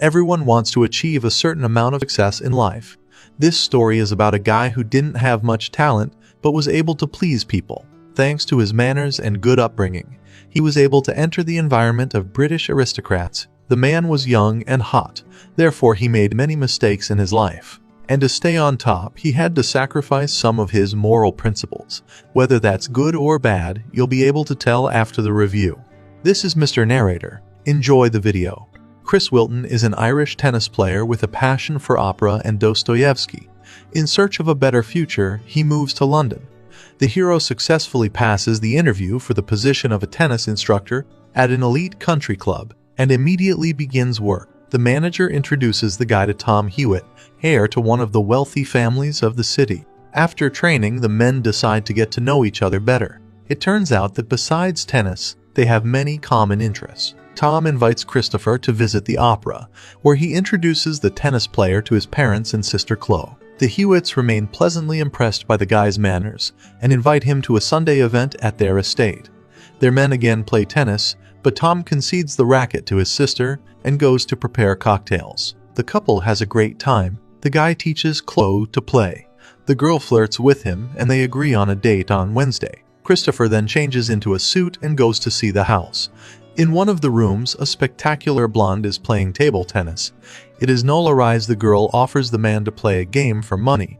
Everyone wants to achieve a certain amount of success in life. This story is about a guy who didn't have much talent but was able to please people. Thanks to his manners and good upbringing, he was able to enter the environment of British aristocrats. The man was young and hot, therefore he made many mistakes in his life. And to stay on top, he had to sacrifice some of his moral principles. Whether that's good or bad, you'll be able to tell after the review. This is Mr. Narrator. Enjoy the video. Chris Wilton is an Irish tennis player with a passion for opera and Dostoevsky. In search of a better future, he moves to London. The hero successfully passes the interview for the position of a tennis instructor at an elite country club and immediately begins work. The manager introduces the guy to Tom Hewitt, heir to one of the wealthy families of the city. After training, the men decide to get to know each other better. It turns out that besides tennis, they have many common interests. Tom invites Christopher to visit the opera, where he introduces the tennis player to his parents and sister Chloe. The Hewitts remain pleasantly impressed by the guy's manners and invite him to a Sunday event at their estate. Their men again play tennis, but Tom concedes the racket to his sister and goes to prepare cocktails. The couple has a great time. The guy teaches Chloe to play. The girl flirts with him and they agree on a date on Wednesday. Christopher then changes into a suit and goes to see the house. In one of the rooms, a spectacular blonde is playing table tennis. It is Nola Rise. The girl offers the man to play a game for money.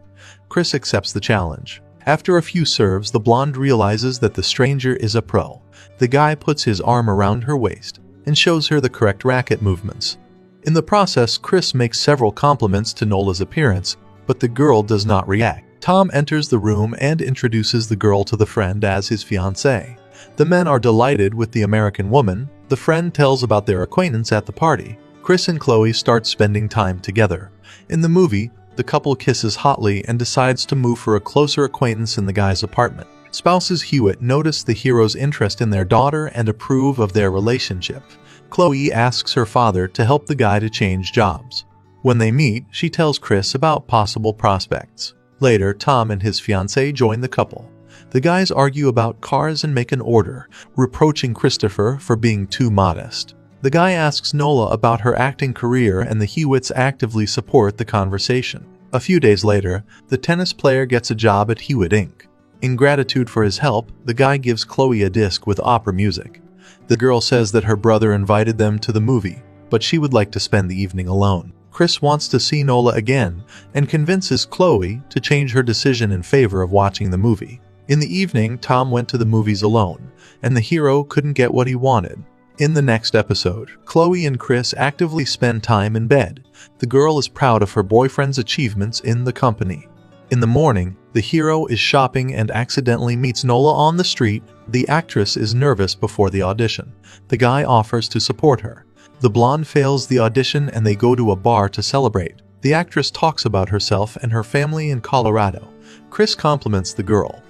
Chris accepts the challenge. After a few serves, the blonde realizes that the stranger is a pro. The guy puts his arm around her waist and shows her the correct racket movements. In the process, Chris makes several compliments to Nola's appearance, but the girl does not react. Tom enters the room and introduces the girl to the friend as his fiancée. The men are delighted with the American woman. The friend tells about their acquaintance at the party. Chris and Chloe start spending time together. In the movie, the couple kisses hotly and decides to move for a closer acquaintance in the guy's apartment. Spouses Hewitt notice the hero's interest in their daughter and approve of their relationship. Chloe asks her father to help the guy to change jobs. When they meet, she tells Chris about possible prospects. Later, Tom and his fiancée join the couple. The guys argue about cars and make an order, reproaching Christopher for being too modest. The guy asks Nola about her acting career and the Hewitts actively support the conversation. A few days later, the tennis player gets a job at Hewitt Inc. In gratitude for his help, the guy gives Chloe a disc with opera music. The girl says that her brother invited them to the movie, but she would like to spend the evening alone. Chris wants to see Nola again and convinces Chloe to change her decision in favor of watching the movie. In the evening, Tom went to the movies alone, and the hero couldn't get what he wanted. In the next episode, Chloe and Chris actively spend time in bed. The girl is proud of her boyfriend's achievements in the company. In the morning, the hero is shopping and accidentally meets Nola on the street. The actress is nervous before the audition. The guy offers to support her. The blonde fails the audition and they go to a bar to celebrate. The actress talks about herself and her family in Colorado. Chris compliments the girl.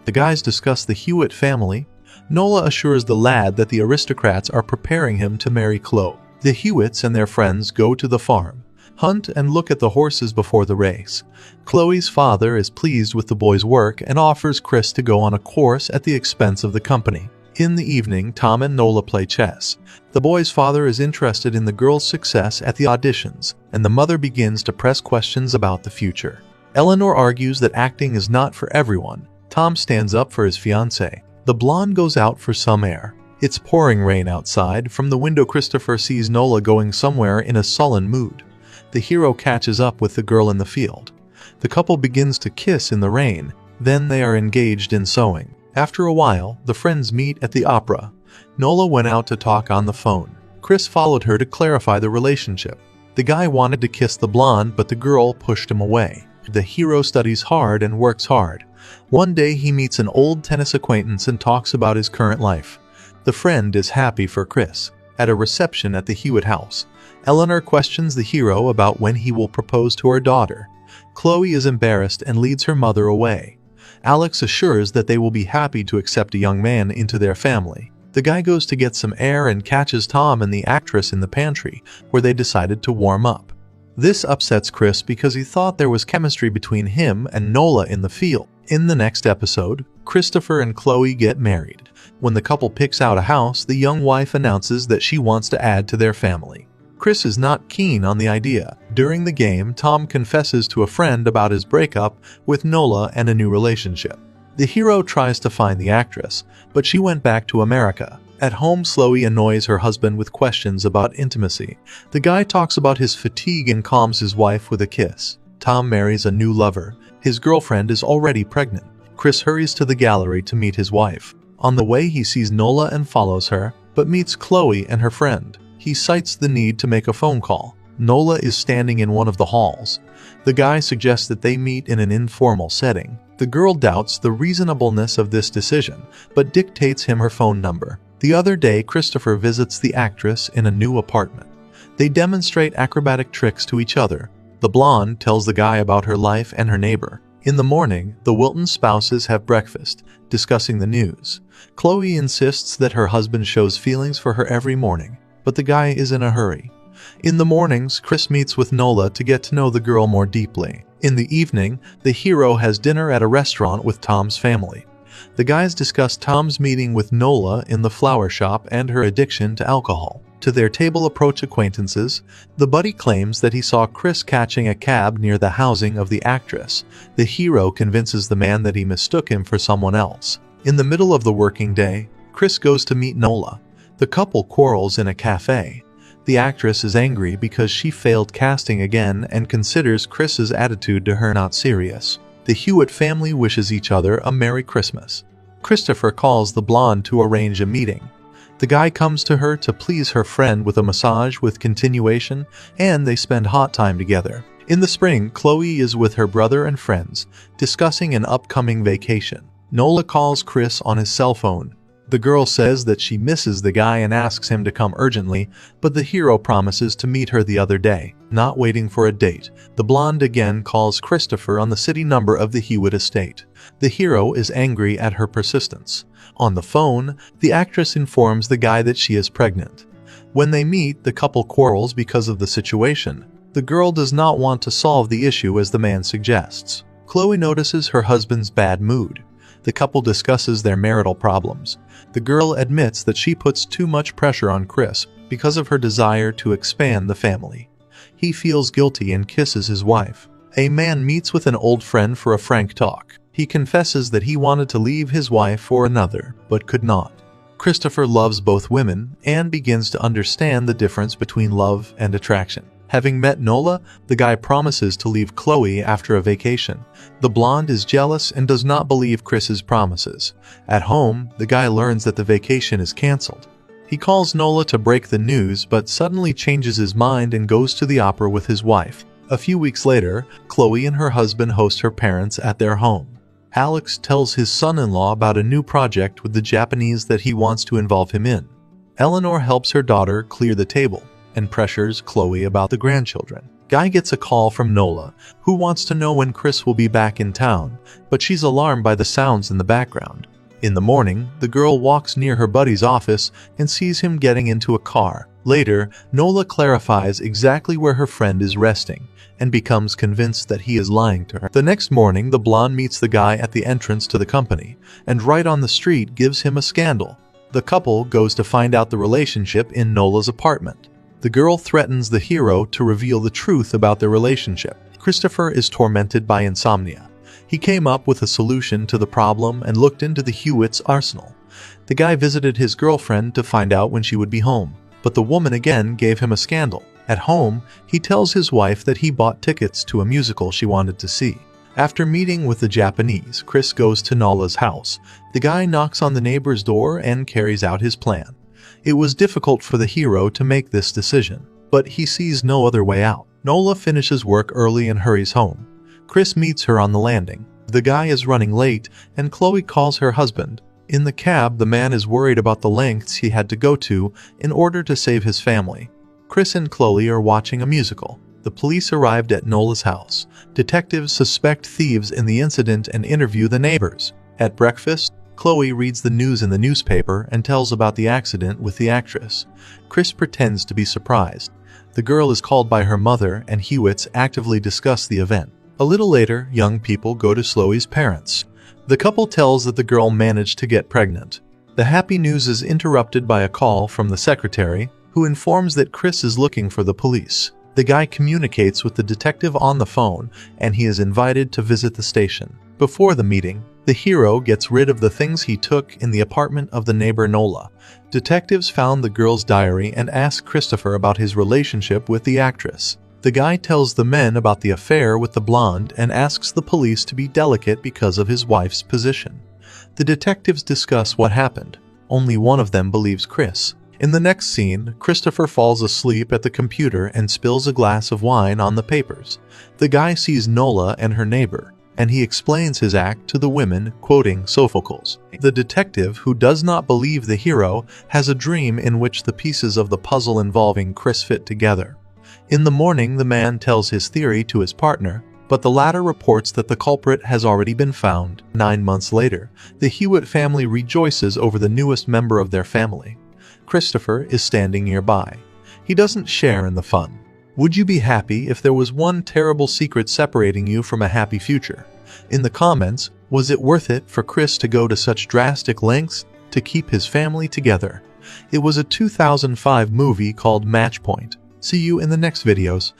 The guys discuss the Hewitt family. Nola assures the lad that the aristocrats are preparing him to marry Chloe. The Hewitts and their friends go to the farm, hunt and look at the horses before the race. Chloe's father is pleased with the boy's work and offers Chris to go on a course at the expense of the company. In the evening, Tom and Nola play chess. The boy's father is interested in the girl's success at the auditions, and the mother begins to press questions about the future. Eleanor argues that acting is not for everyone. Tom stands up for his fiancée. The blonde goes out for some air. It's pouring rain outside. From the window, Christopher sees Nola going somewhere in a sullen mood. The hero catches up with the girl in the field. The couple begins to kiss in the rain. Then they are engaged in sewing. After a while, the friends meet at the opera. Nola went out to talk on the phone. Chris followed her to clarify the relationship. The guy wanted to kiss the blonde, but the girl pushed him away. The hero studies hard and works hard. One day he meets an old tennis acquaintance and talks about his current life. The friend is happy for Chris. At a reception at the Hewitt house, Eleanor questions the hero about when he will propose to her daughter. Chloe is embarrassed and leads her mother away. Alex assures that they will be happy to accept a young man into their family. The guy goes to get some air and catches Tom and the actress in the pantry, where they decided to warm up. This upsets Chris because he thought there was chemistry between him and Nola in the field. In the next episode, Christopher and Chloe get married. When the couple picks out a house, the young wife announces that she wants to add to their family. Chris is not keen on the idea. During the game, Tom confesses to a friend about his breakup with Nola and a new relationship. The hero tries to find the actress, but she went back to America. At home, Chloe annoys her husband with questions about intimacy. The guy talks about his fatigue and calms his wife with a kiss. Tom marries a new lover. His girlfriend is already pregnant. Chris hurries to the gallery to meet his wife. On the way, he sees Nola and follows her, but meets Chloe and her friend. He cites the need to make a phone call. Nola is standing in one of the halls. The guy suggests that they meet in an informal setting. The girl doubts the reasonableness of this decision, but dictates him her phone number. The other day, Christopher visits the actress in a new apartment. They demonstrate acrobatic tricks to each other. The blonde tells the guy about her life and her neighbor. In the morning, the Wilton spouses have breakfast, discussing the news. Chloe insists that her husband shows feelings for her every morning, but the guy is in a hurry. In the mornings, Chris meets with Nola to get to know the girl more deeply. In the evening, the hero has dinner at a restaurant with Tom's family. The guys discuss Tom's meeting with Nola in the flower shop and her addiction to alcohol. To their table approach acquaintances. The buddy claims that he saw Chris catching a cab near the housing of the actress. The hero convinces the man that he mistook him for someone else. In the middle of the working day, Chris goes to meet Nola. The couple quarrels in a cafe. The actress is angry because she failed casting again and considers Chris's attitude to her not serious. The Hewitt family wishes each other a Merry Christmas. Christopher calls the blonde to arrange a meeting. The guy comes to her to please her friend with a massage with continuation, and they spend hot time together. In the spring, Chloe is with her brother and friends, discussing an upcoming vacation. Nola calls Chris on his cell phone. The girl says that she misses the guy and asks him to come urgently, but the hero promises to meet her the other day. Not waiting for a date, the blonde again calls Christopher on the city number of the Hewitt estate. The hero is angry at her persistence. On the phone, the actress informs the guy that she is pregnant. When they meet, the couple quarrels because of the situation. The girl does not want to solve the issue as the man suggests. Chloe notices her husband's bad mood. The couple discusses their marital problems. The girl admits that she puts too much pressure on Chris because of her desire to expand the family. He feels guilty and kisses his wife. A man meets with an old friend for a frank talk. He confesses that he wanted to leave his wife for another, but could not. Christopher loves both women and begins to understand the difference between love and attraction. Having met Nola, the guy promises to leave Chloe after a vacation. The blonde is jealous and does not believe Chris's promises. At home, the guy learns that the vacation is canceled. He calls Nola to break the news but suddenly changes his mind and goes to the opera with his wife. A few weeks later, Chloe and her husband host her parents at their home. Alex tells his son-in-law about a new project with the Japanese that he wants to involve him in. Eleanor helps her daughter clear the table and pressures Chloe about the grandchildren. Guy gets a call from Nola, who wants to know when Chris will be back in town, but she's alarmed by the sounds in the background. In the morning, the girl walks near her buddy's office and sees him getting into a car. Later, Nola clarifies exactly where her friend is resting and becomes convinced that he is lying to her. The next morning, the blonde meets the guy at the entrance to the company and right on the street gives him a scandal. The couple goes to find out the relationship in Nola's apartment. The girl threatens the hero to reveal the truth about their relationship. Christopher is tormented by insomnia. He came up with a solution to the problem and looked into the Hewitt's arsenal. The guy visited his girlfriend to find out when she would be home, but the woman again gave him a scandal. At home, he tells his wife that he bought tickets to a musical she wanted to see. After meeting with the Japanese, Chris goes to Nola's house. The guy knocks on the neighbor's door and carries out his plan. It was difficult for the hero to make this decision, but he sees no other way out. Nola finishes work early and hurries home. Chris meets her on the landing. The guy is running late, and Chloe calls her husband. In the cab, the man is worried about the lengths he had to go to in order to save his family. Chris and Chloe are watching a musical. The police arrived at Nola's house. Detectives suspect thieves in the incident and interview the neighbors. At breakfast, Chloe reads the news in the newspaper and tells about the accident with the actress. Chris pretends to be surprised. The girl is called by her mother and Hewitts actively discuss the event. A little later, young people go to Chloe's parents. The couple tells that the girl managed to get pregnant. The happy news is interrupted by a call from the secretary. who informs that Chris is looking for the police. The guy communicates with the detective on the phone, and he is invited to visit the station. Before the meeting, the hero gets rid of the things he took in the apartment of the neighbor Nola. Detectives found the girl's diary and ask Christopher about his relationship with the actress. The guy tells the men about the affair with the blonde and asks the police to be delicate because of his wife's position. The detectives discuss what happened. Only one of them believes Chris. In the next scene, Christopher falls asleep at the computer and spills a glass of wine on the papers. The guy sees Nola and her neighbor, and he explains his act to the women, quoting Sophocles. The detective, who does not believe the hero, has a dream in which the pieces of the puzzle involving Chris fit together. In the morning, the man tells his theory to his partner, but the latter reports that the culprit has already been found. 9 months later, the Hewitt family rejoices over the newest member of their family. Christopher is standing nearby. He doesn't share in the fun. Would you be happy if there was one terrible secret separating you from a happy future? In the comments, was it worth it for Chris to go to such drastic lengths to keep his family together? It was a 2005 movie called Match Point. See you in the next videos.